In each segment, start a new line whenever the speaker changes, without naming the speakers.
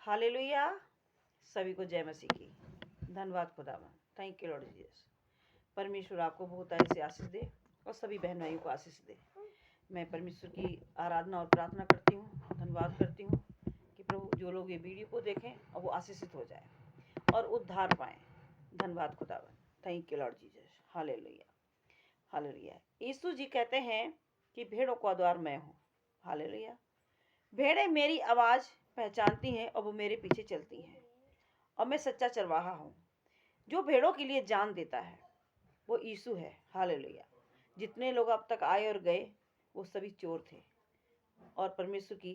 Hallelujah. सभी को जय मसीह की। धन्यवाद खुदावन। Thank you Lord Jesus. परमेश्वर आपको बहुत ऐसे आशीष दे और सभी बहन भाइयों को आशीष दे। मैं परमेश्वर की आराधना और प्रार्थना करती हूँ, धन्यवाद करती हूँ कि प्रभु जो लोग ये वीडियो को देखें और वो आशीषित हो जाए और उद्धार पाएं। धन्यवाद खुदावन। Thank you Lord Jesus. Hallelujah hallelujah. Yeshu ji कहते हैं कि भेड़ों का द्वार मैं हूँ। हालेलुया। भेड़ें मेरी आवाज़ पहचानती हैं और वो मेरे पीछे चलती हैं और मैं सच्चा चरवाहा हूँ जो भेड़ों के लिए जान देता है। वो यीशु है। हालेलुया। जितने लोग अब तक आए और गए वो सभी चोर थे और परमेश्वर की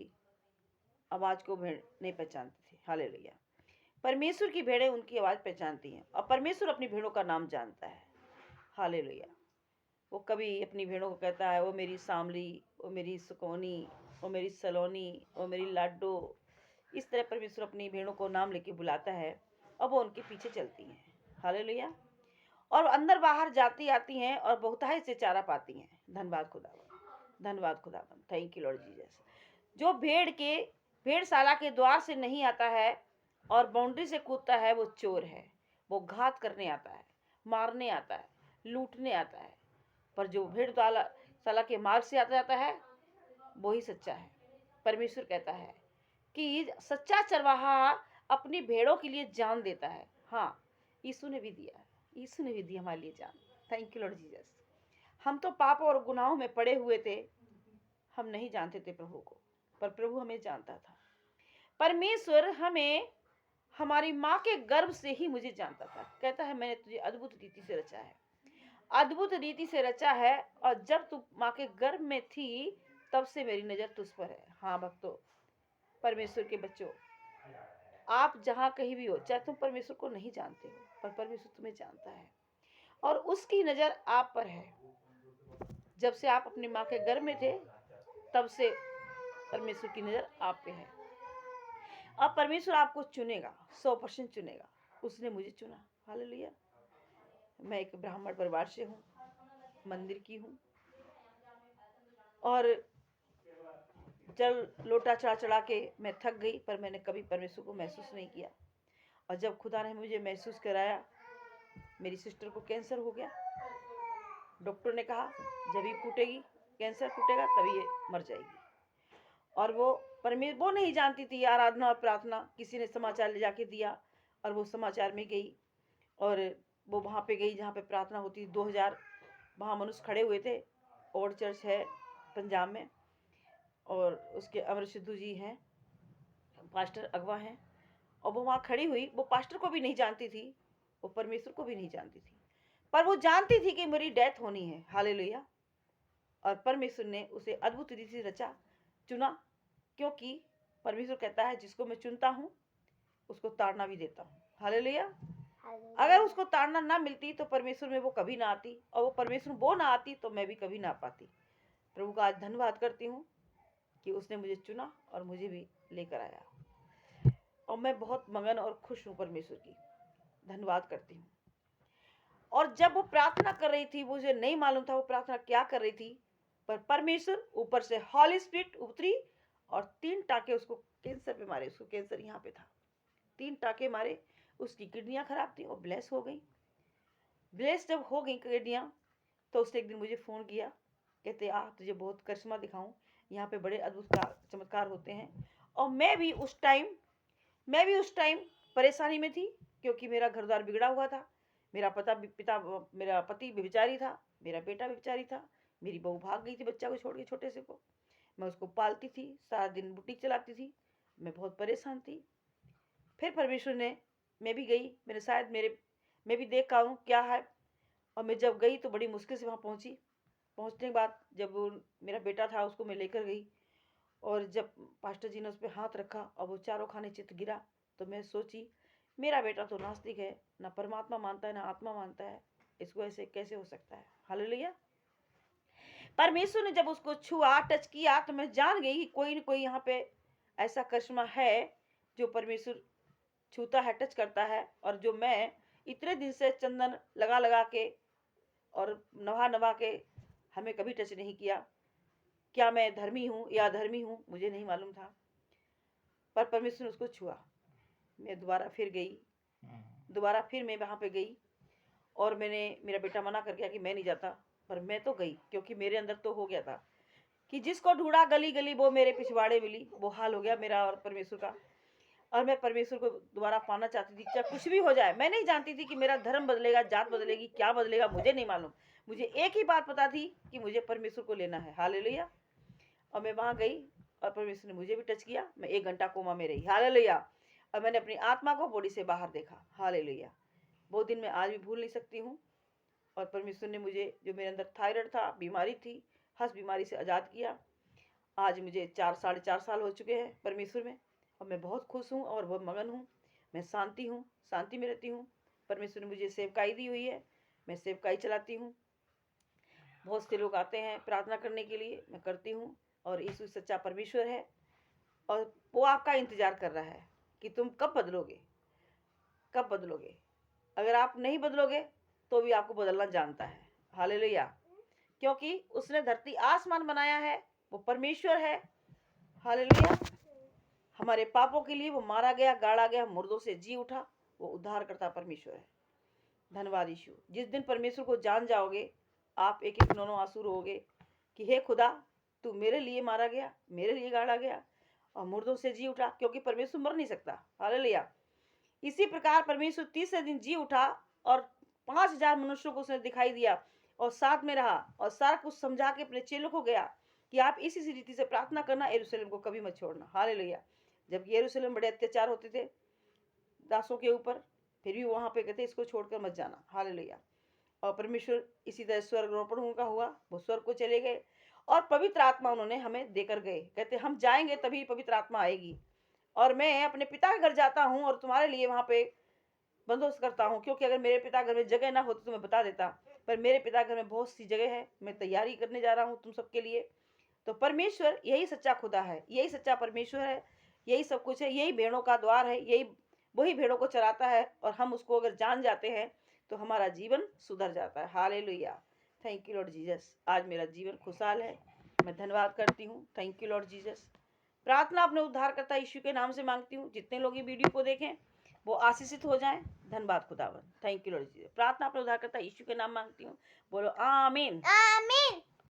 आवाज़ को भेड़ नहीं पहचानते थे। हालेलुया। परमेश्वर की भेड़ें उनकी आवाज़ पहचानती हैं और परमेश्वर अपनी भेड़ों का नाम जानता है। हालेलुया। वो कभी अपनी भेड़ों को कहता है वो मेरी सांवली, वो मेरी सुकोनी, वो मेरी सलोनी, वो मेरी लाडो। इस तरह परमेश्वर अपनी भेड़ों को नाम लेके बुलाता है और वो उनके पीछे चलती हैं। हालेलुया। और अंदर बाहर जाती आती हैं और बहुतायत से चारा पाती हैं। धन्यवाद खुदावन। धन्यवाद खुदावन। Thank you Lord Jesus. जो भेड़शाला के द्वार से नहीं आता है और बाउंड्री से कूदता है वो चोर है। वो घात करने आता है, मारने आता है, लूटने आता है। पर जो भेड़शाला के मार्ग से आता जाता है वो ही सच्चा है। परमेश्वर कहता है कि सच्चा चरवाहा अपनी भेड़ों के लिए जान देता है। हाँ, यीशु ने भी दिया है। यीशु ने भी दी हमारे लिए जान। Thank you Lord Jesus. हम तो पाप और गुनाहों में पड़े हुए थे। हम नहीं जानते थे प्रभु को, पर प्रभु हमें जानता था। परमेश्वर हमें हमारी माँ के गर्भ से ही मुझे जानता था। कहता है मैंने तुझे अद्भुत रीति से रचा है, अद्भुत रीति से रचा है और जब तू माँ के गर्भ में थी तब से मेरी नजर तुझ पर है। हाँ भक्तों, परमेश्वर के बच्चों, आप जहाँ कहीं भी हो, चाहे तुम परमेश्वर को नहीं जानते हो पर परमेश्वर तुम्हें जानता है और उसकी नजर आप पर है। जब से आप अपनी माँ के गर्भ में थे तब से परमेश्वर की नजर आप पे है। अब परमेश्वर आपको चुनेगा, 100% चुनेगा। उसने मुझे चुना। हालेलुया। मैं एक ब्राह्मण परिवार से हूँ, मंदिर की हूँ और जल लोटा चढ़ा चढ़ा के मैं थक गई, पर मैंने कभी परमेश्वर को महसूस नहीं किया। और जब खुदा ने मुझे महसूस कराया, मेरी सिस्टर को कैंसर हो गया। डॉक्टर ने कहा जब ही फूटेगी, कैंसर फूटेगा तभी ये मर जाएगी। और वो नहीं जानती थी आराधना और प्रार्थना। किसी ने समाचार ले जाके दिया और वो समाचार में गई और वो वहाँ पे गई जहाँ पे प्रार्थना होती। 2000 वहाँ मनुष्य खड़े हुए थे। ओल्ड चर्च है पंजाब में और उसके अमर सिद्धू जी हैं, पास्टर अगवा हैं। और वो वहाँ खड़ी हुई। वो पास्टर को भी नहीं जानती थी, वो परमेश्वर को भी नहीं जानती थी, पर वो जानती थी कि मेरी डेथ होनी है। हालेलुया। और परमेश्वर ने उसे अद्भुत रीति से रचा, चुना, क्योंकि परमेश्वर कहता है जिसको मैं चुनता हूँ उसको ताड़ना भी देता हूँ। हालेलुया। अगर उसको ताड़ना ना मिलती तो परमेश्वर में वो कभी ना आती, और वो परमेश्वर वो ना आती तो मैं भी कभी ना पाती। प्रभु का आज धन्यवाद करती हूँ कि उसने मुझे चुना और मुझे भी लेकर आया, और मैं बहुत मगन और खुश हूँ परमेश्वर की। धन्यवाद करती हूँ। और जब वो प्रार्थना कर रही थी, मुझे नहीं मालूम था वो प्रार्थना क्या कर रही थी, पर परमेश्वर ऊपर से हॉली स्पिरिट उतरी और 3 टाके उसको कैंसर पे मारे। उसको कैंसर यहाँ पे था, 3 टाके मारे। उसकी किडनियाँ खराब थी और ब्लेस हो गई। ब्लेस जब हो गई किडनियाँ तो उसने एक दिन मुझे फ़ोन किया, कहते तुझे बहुत करिश्मा दिखाऊं, यहाँ पे बड़े अद्भुत चमत्कार होते हैं। और मैं भी उस टाइम परेशानी में थी, क्योंकि मेरा घर द्वार बिगड़ा हुआ था। मेरा पति व्यभिचारी था, मेरा बेटा व्यभिचारी था, मेरी बहू भाग गई थी बच्चा को छोड़ के, छोटे से को। मैं उसको पालती थी, सारा दिन बुटीक चलाती थी, मैं बहुत परेशान थी। फिर परमेश्वर ने, मैं भी गई, मैं भी देख आऊँ क्या है। और मैं जब गई तो बड़ी मुश्किल से वहाँ पहुँची। पहुँचने के बाद जब वो मेरा बेटा था उसको मैं लेकर गई, और जब पास्टर जी ने उस पर हाथ रखा और वो चारों खाने चित गिरा, तो मैं सोची मेरा बेटा तो नास्तिक है, ना परमात्मा मानता है ना आत्मा मानता है, इसको ऐसे कैसे हो सकता है। हालेलुया। परमेश्वर ने जब उसको छुआ, टच किया, तो मैं जान गई कि कोई न कोई यहाँ पे ऐसा करिश्मा है जो परमेश्वर छूता है, टच करता है। और जो मैं इतने दिन से चंदन लगा लगा के और नवा नवा के हमें कभी टच नहीं किया। क्या मैं धर्मी हूँ या अधर्मी हूँ मुझे नहीं मालूम था, पर परमेश्वर ने उसको छुआ। मैं दोबारा फिर मैं वहाँ पे गई और मेरा बेटा मना कर गया कि मैं नहीं जाता, पर मैं तो गई क्योंकि मेरे अंदर तो हो गया था कि जिसको ढूंढा गली गली वो मेरे पिछवाड़े मिली। वो हाल हो गया मेरा और परमेश्वर का। और मैं परमेश्वर को दोबारा पाना चाहती थी, चाहे कुछ भी हो जाए। मैं नहीं जानती थी कि मेरा धर्म बदलेगा, जात बदलेगी, क्या बदलेगा, मुझे नहीं मालूम। मुझे एक ही बात पता थी कि मुझे परमेश्वर को लेना है। हालेलुया। और मैं वहाँ गई और परमेश्वर ने मुझे भी टच किया। मैं 1 घंटा कोमा में रही। हालेलुया। और मैंने अपनी आत्मा को बॉडी से बाहर देखा। हालेलुया। वो दिन मैं आज भी भूल नहीं सकती हूँ। और परमेश्वर ने मुझे, जो मेरे अंदर थायराइड था, बीमारी थी, हंस बीमारी से आज़ाद किया। आज मुझे 4 साढ़े 4 साल हो चुके हैं परमेश्वर में, और मैं बहुत खुश हूँ और बहुत मगन हूँ। मैं शांति में रहती हूँ। परमेश्वर ने मुझे सेवकाई दी हुई है, मैं सेवकाई चलाती हूँ। बहुत से लोग आते हैं प्रार्थना करने के लिए, मैं करती हूँ। और यीशु सच्चा परमेश्वर है और वो आपका इंतजार कर रहा है कि तुम कब बदलोगे। अगर आप नहीं बदलोगे तो भी आपको बदलना जानता है। हालेलुया। क्योंकि उसने धरती आसमान बनाया है, वो परमेश्वर है। हालेलुया। हमारे पापों के लिए वो मारा गया, गाड़ा गया, मुर्दों से जी उठा। वो उद्धार करता परमेश्वर है। धन्यवाद यीशु। जिस दिन परमेश्वर को जान जाओगे, आप एक एक नौनों आंसू रोगे कि हे खुदा, तू मेरे लिए मारा गया, मेरे लिए गाड़ा गया और मुर्दों से जी उठा, क्योंकि परमेश्वर मर नहीं सकता। हालेलुया। इसी प्रकार परमेश्वर तीसरे दिन जी उठा और 5,000 मनुष्यों को उसने दिखाई दिया और साथ में रहा और सारा कुछ समझा के अपने चेलों को गया कि आप इसी रीति से प्रार्थना करना, यरूशलेम को कभी मत छोड़ना। हालेलुया। जब यरूशलेम में बड़े अत्याचार होते थे दासों के ऊपर, फिर भी वहां पे कहते इसको छोड़कर मत जाना। हालेलुया। और परमेश्वर इसी तरह स्वर्गारोपण उनका हुआ, वो स्वर्ग को चले गए और पवित्र आत्मा उन्होंने हमें देकर गए। कहते हम जाएंगे तभी पवित्र आत्मा आएगी। और मैं अपने पिता के घर जाता हूँ और तुम्हारे लिए वहां पे बंदोबस्त करता हूँ, क्योंकि अगर मेरे पिता घर में जगह ना होती तो मैं बता देता, पर मेरे पिता घर में बहुत सी जगह है। मैं तैयारी करने जा रहा हूँ तुम सबके लिए। तो परमेश्वर यही सच्चा खुदा है, यही सच्चा परमेश्वर है, यही सब कुछ है, यही भेड़ों का द्वार है, यही वही भेड़ों को चराता है। और हम उसको अगर जान जाते हैं तो हमारा जीवन सुधर जाता है। Hallelujah. Thank you Lord Jesus. आज मेरा जीवन खुशहाल है। मैं धन्यवाद करती हूँ। Thank you Lord Jesus. प्रार्थना अपने उद्धारकर्ता यीशु के नाम से मांगती हूँ। जितने लोग ये वीडियो को देखें वो आशीषित हो जाएं। धन्यवाद खुदावन। Thank you Lord Jesus. प्रार्थना अपने उद्धारकर्ता यीशु के नाम मांगती हूँ। बोलो आमीन।
आमीन।